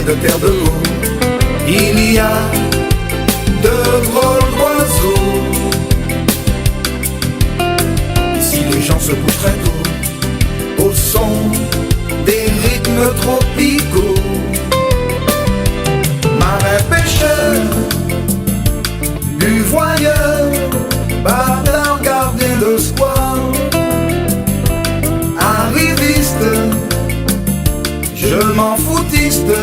baie de terre de haut, il y a de drôles d'oiseaux. Ici les gens se couchent très tôt au son des rythmes tropicaux. Marin pêcheur, buvoyeur, bâtard gardien de square, arriviste, je m'en foutiste,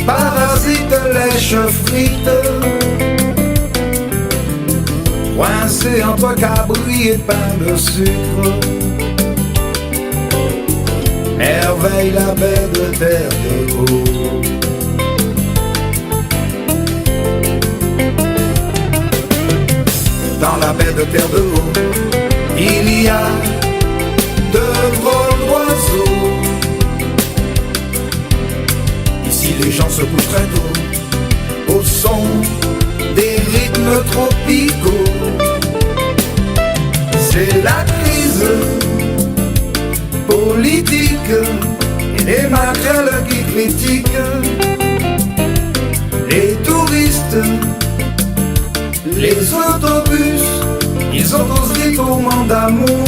parasite, lèche frite, coincé entre cabri et pain de sucre, merveille la baie de terre de haut. Dans la baie de terre de haut, il y a de drôles d'oiseaux. Ici les gens se couchent très tôt au son des rythmes tropicaux. C'est la crise politique et les maquerelles qui critiquent les touristes. Les autobus, ils ont osé tourment d'amour,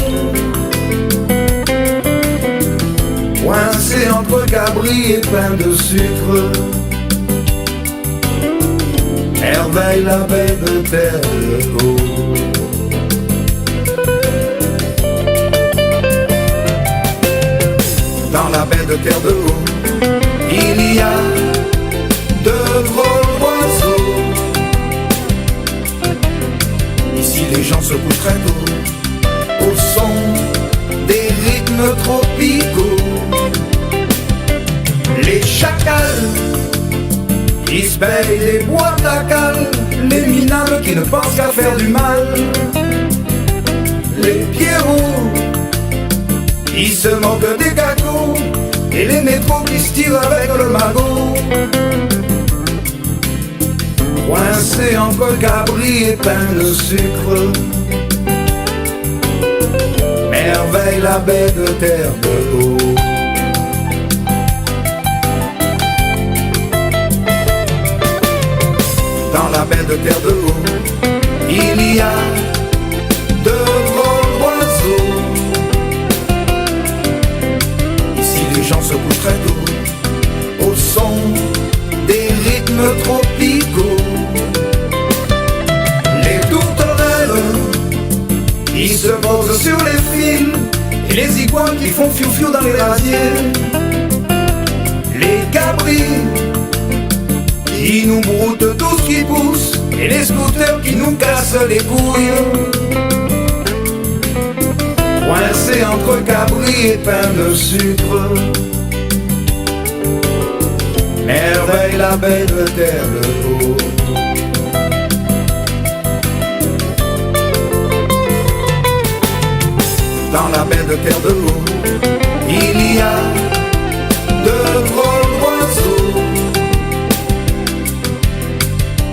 coincés entre cabri et pain de sucre, merveille la baie de terre de haut. Dans la baie de terre de haut, il y a de drôles d'oiseaux. Ici les gens se couchent très tôt au son des rythmes tropicaux. Les chacals qui se payent des boîtes à cales, les minables qui ne pensent qu'à faire du mal, les pierrots qui se moquent des cacos et les métros qui se tirent avec le magot, coincés entre cabri et pain de sucre, merveille la baie de terre de haut. Dans la baie de terre de haut, il y a de drôles d'oiseaux. Ici les gens se couchent très tôt au son des rythmes tropicaux. Les tourterelles qui se posent sur les fils et les iguanes qui font fiou-fiou dans les rasiers, les cabris qui nous broutent tout ce qui pousse et les scooters qui nous cassent les couilles, coincés entre cabri et pain de sucre, merveille la baie de terre de haut. Dans la baie de terre de haut, il y a de drôles d'oiseaux.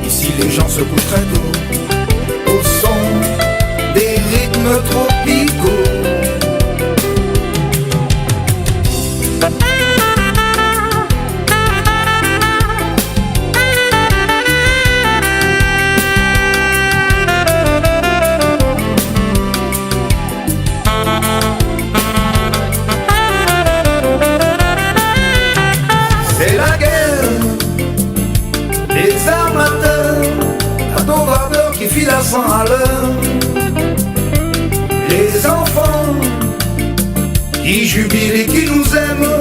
Ici les gens se couchent très tôt au son des rythmes tropicaux. C'est la guerre, les armateurs, bateaux qui filent à 100 à l'heure, les enfants qui jubilent et qui nous aiment,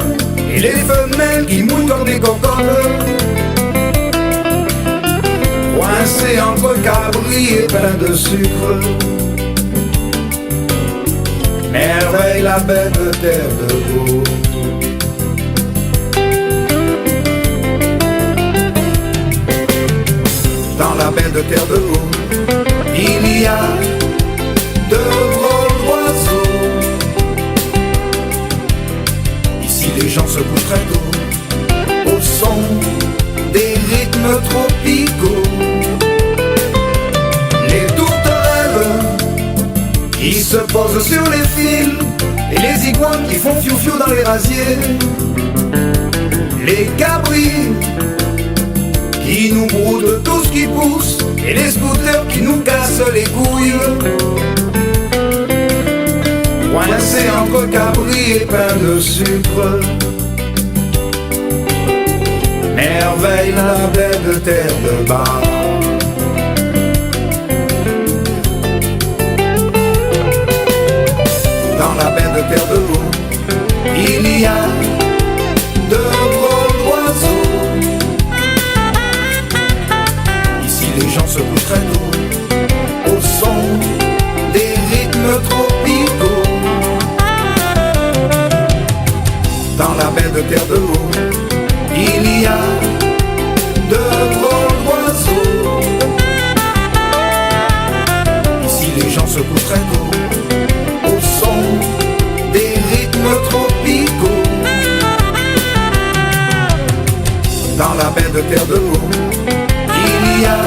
et les femelles qui mouillent comme des cocottes, coincés entre cabri et pain de sucre, merveille la baie de terre de haut. Dans la baie de terre de haut, il y a de drôles d'oiseaux. Ici les gens se couchent très tôt au son des rythmes tropicaux. Les tourterelles qui se posent sur les fils et les iguanes qui font fiou-fiou dans les rasiers, les cabris qui nous broutent tout ce qui pousse, et les scooters qui nous cassent les couilles. Coincés entre cabris et pain de sucre, merveille la baie de terre de bas. Dans la baie de terre de haut, il y a de drôles d'oiseaux. Ici les gens se couchent très tôt au son des rythmes tropicaux. Dans la baie de terre de haut, il y a de drôles d'oiseaux. Ici les gens se couchent très tôt au son des rythmes tropicaux. Dans la baie de terre de haut, il y a